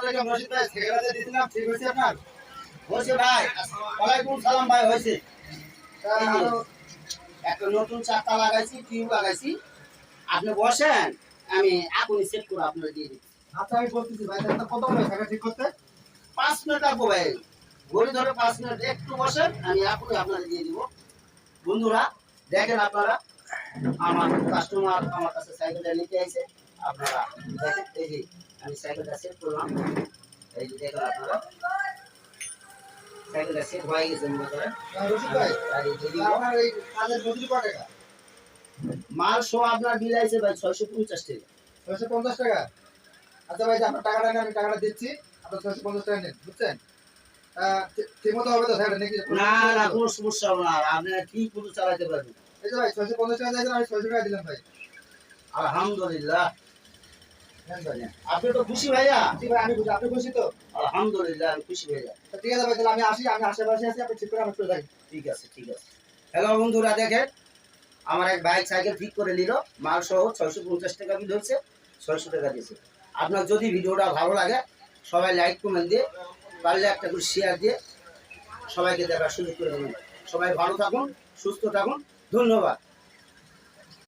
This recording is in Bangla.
আলাইকুম রশিদ ভাই, সেক্রেটারি দিছিলাম, ঠিক হয়েছে আপনার? হয়েছে ভাই, ওয়ালাইকুম সালাম ভাই, হয়েছে। একটা নতুন চাকা লাগাইছি, টিউব লাগাইছি, আপনি বসেন, আমি এখনই সেট করে আপনার দিয়ে দিচ্ছি। আচ্ছা আমি বলতেছি ভাই, তাহলে কত হবে চাকা ঠিক করতে? 5 মিনিট লাগবো ভাই, ঘড়ি ধরে 5 মিনিট, একটু বসেন, আমি এখনই আপনার দিয়ে দিব। বন্ধুরা দেখেন, আপনারা আমার কাস্টমার আমার কাছে সাইকেলটা নিতে আইছে, আপনারা দেখেন, এই যে আমি সাইকেলটা সেট করলাম, এই যে দেখেন আপনারা সাইকেলটা সেট হয়ে গেছে। মনে করেন রশিদ ভাই, আপনার এই কাজের মজুরি কত টাকা? মাল সহ আপনার বিল আইছে ভাই 650 টাকা। 650 টাকা? আচ্ছা ভাই, আপনার টাকাটা নেন, আমি টাকাটা দিচ্ছি, আপনার 650 টাকা নেন, বুঝছেন? ঠিক মতো হবে তো সাইকেলটা নাকি? না না, কোনো সমস্যা হবে না, আপনি ঠিক মতো চালাতে পারবেন। এই যে ভাই 650 টাকা দিয়েছেন, আমি 600 টাকা দিলাম ভাই। আলহামদুলিল্লাহ। আপনি তো খুশি ভাইয়া? জি ভাই, আমি খুশি। আপনি খুশি তো? আলহামদুলিল্লাহ, আমি খুশি ভাইয়া। ঠিক আছে ভাই, তাহলে আমি আসি, আমি আশেপাশে আছি, আপনি ঠিক করে আমি চলে যাই। ঠিক আছে, ঠিক আছে। হ্যালো বন্ধুরা, দেখেন আমার এক বাইক সাইকেল ঠিক করে নিল, মাল সহ 650 টাকা বিল হচ্ছে, 600 টাকা দিয়েছে। আপনার যদি ভিডিওটা ভালো লাগে, সবাই লাইক কমেন্ট দিয়ে, পারলে একটা করে শেয়ার দিয়ে সবাইকে দেখার সুযোগ করে দেবেন। সবাই ভালো থাকুন, সুস্থ থাকুন, ধন্যবাদ।